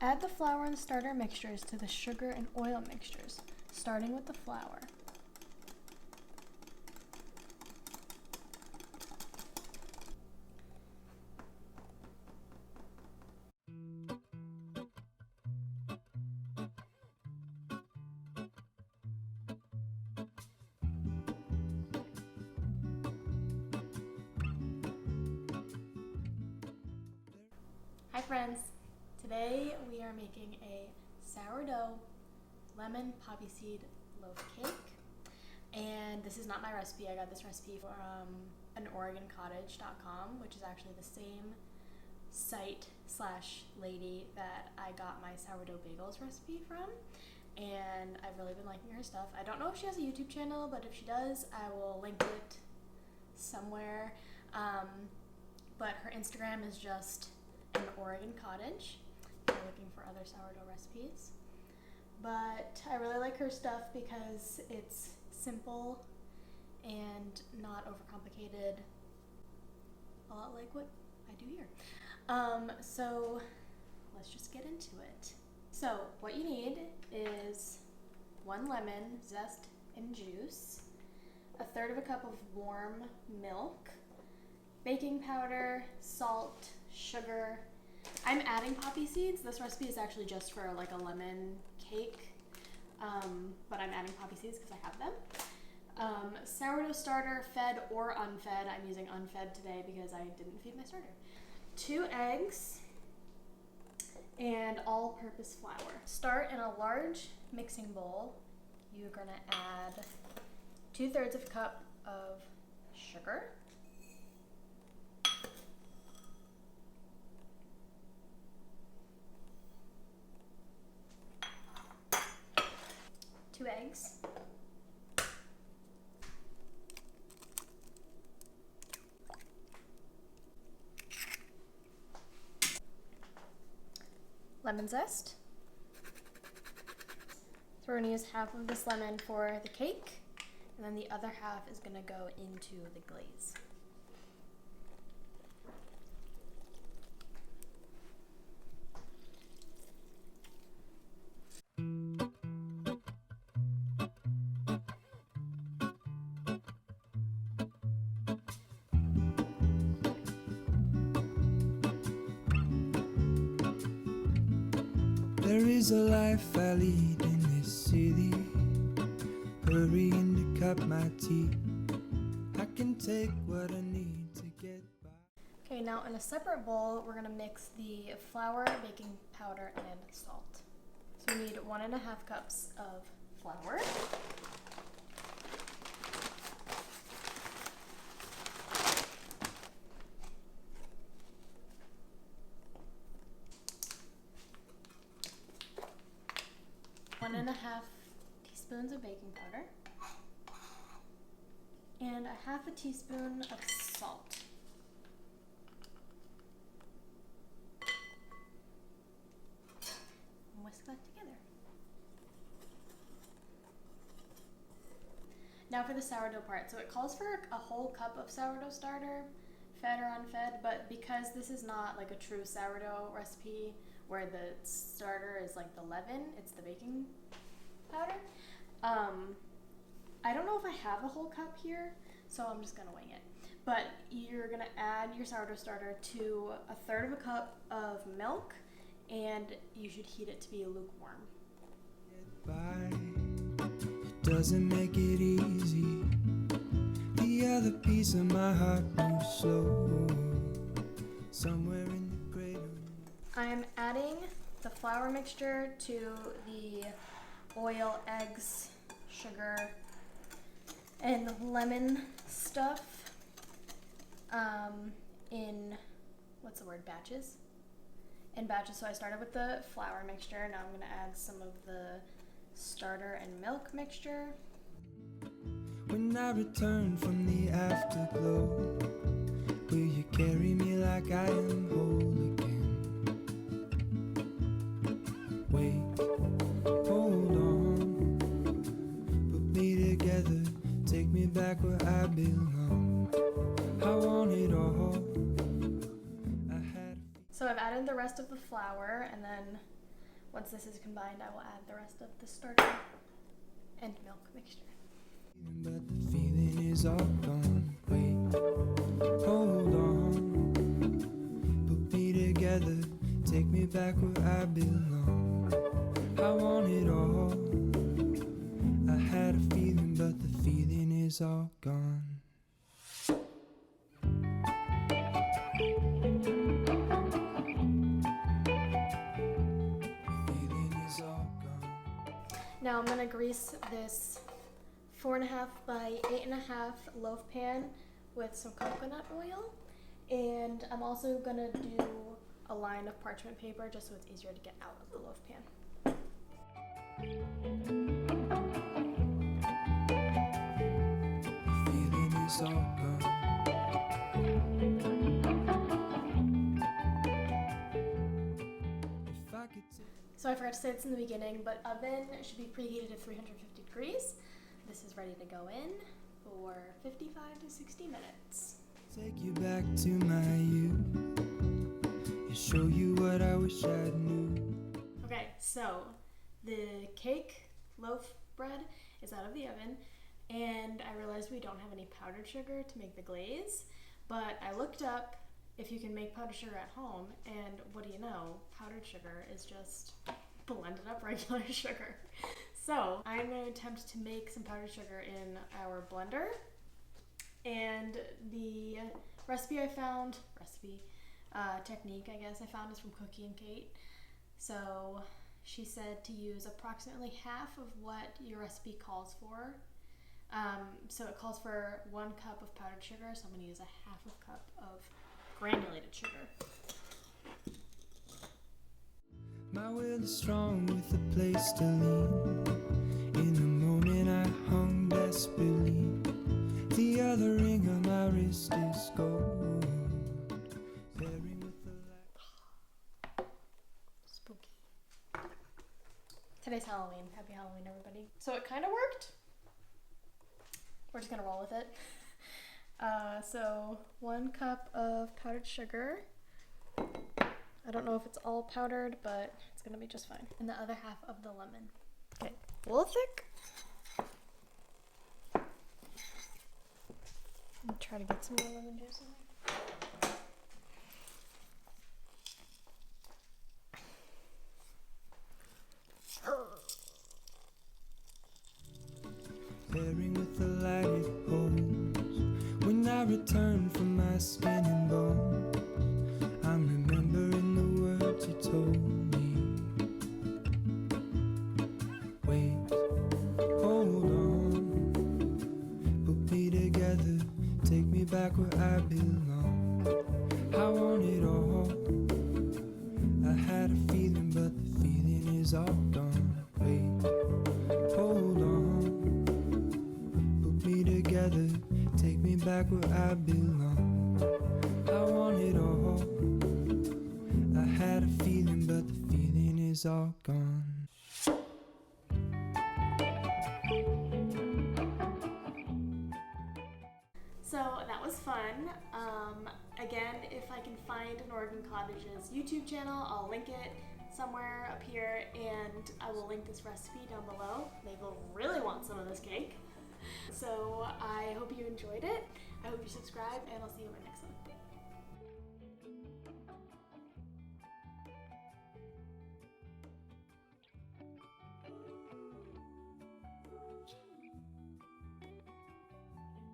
Add the flour and starter mixtures to the sugar and oil mixtures, starting with the flour. Hi friends! Today we are making a sourdough lemon poppy seed loaf cake, and this is not my recipe. I got this recipe from an OregonCottage.com, which is actually the same site / lady that I got my sourdough bagels recipe from, and I've really been liking her stuff. I don't know if she has a YouTube channel, but if she does, I will link it somewhere. But her Instagram is just an Oregon Cottage if you're looking for other sourdough recipes. But I really like her stuff because it's simple and not overcomplicated, a lot like what I do here. So let's just get into it. So what you need is 1 lemon, zest and juice, 1/3 cup of warm milk, baking powder, salt, sugar. I'm adding poppy seeds. This recipe is actually just for like a lemon cake, but I'm adding poppy seeds because I have them. Sourdough starter, fed or unfed. I'm using unfed today because I didn't feed my starter. 2 eggs and all-purpose flour. Start in a large mixing bowl. You're gonna add 2/3 cup of sugar, 2 eggs, lemon zest. So we're going to use half of this lemon for the cake, and then the other half is going to go into the glaze. There is a life I lead in this city, hurrying to cup my tea. I can take what I need to get by. Okay, now in a separate bowl, we're gonna mix the flour, baking powder, and salt. So we need 1½ cups of flour. One and a half teaspoons of baking powder, and 1/2 teaspoon of salt. And whisk that together. Now for the sourdough part. So it calls for a whole cup of sourdough starter, fed or unfed, but because this is not like a true sourdough recipe where the starter is like the leaven, it's the baking powder. I don't know if I have a whole cup here, so I'm just gonna wing it. But you're gonna add your sourdough starter to 1/3 cup of milk, and you should heat it to be lukewarm. It doesn't make it easy. The other piece of my heart moves slow, somewhere in the cradle. I'm adding the flour mixture to the oil, eggs, sugar, and lemon stuff in, batches? In batches. So I started with the flour mixture. Now I'm going to add some of the starter and milk mixture. When I return from the afterglow, will you carry me like I am whole again? Wait, hold on, put me together, take me back where I belong. I want it all. So I've added the rest of the flour, and then Once this is combined, I will add the rest of the starter and milk mixture. But the feeling is all gone. Wait, hold on. Put me together, take me back where I belong. I want it all. I had a feeling, but the feeling is all gone. The feeling is all gone. Now I'm gonna grease this 4.5 by 8.5 loaf pan with some coconut oil, and I'm also gonna do a line of parchment paper just so it's easier to get out of the loaf pan. The feeling is all gone. If I could take So I forgot to say this in the beginning, but oven should be preheated at 350 degrees. This is ready to go in for 55 to 60 minutes. Take you back to my youth and show you what I wish I knew. Okay, so the cake loaf bread is out of the oven, and I realized we don't have any powdered sugar to make the glaze, but I looked up if you can make powdered sugar at home, and what do you know, powdered sugar is just blended up regular sugar. So I'm going to attempt to make some powdered sugar in our blender, and the technique I guess I found is from Cookie and Kate. So she said to use approximately half of what your recipe calls for. So it calls for 1 cup of powdered sugar, so I'm going to use a half a cup of granulated sugar. My will is strong with a place to lean. In the moment I hung desperately. The other ring on my wrist is gold. Pairing with the light. Spooky. Today's Halloween. Happy Halloween, everybody. So it kind of worked. We're just gonna roll with it. So 1 cup of powdered sugar. I don't know if it's all powdered, but it's gonna be just fine. And the other half of the lemon. Okay, a little thick. I'll try to get some more lemon juice in there. Pairing with the light it holds. When I return from my skin and bones, I'm remembering the words you told me. Wait, hold on. Put me together, take me back where I belong. I want it all. I had a feeling, but the feeling is all gone. Wait, hold on. Put me together, take me back where I belong. I want it all. I had a feeling, but the feeling is all gone. So that was fun. Again, if I can find an Oregon Cottage's YouTube channel, I'll link it somewhere up here, and I will link this recipe down below. They will really want some of this cake. So I hope you enjoyed it. I hope you subscribe, and I'll see you in my next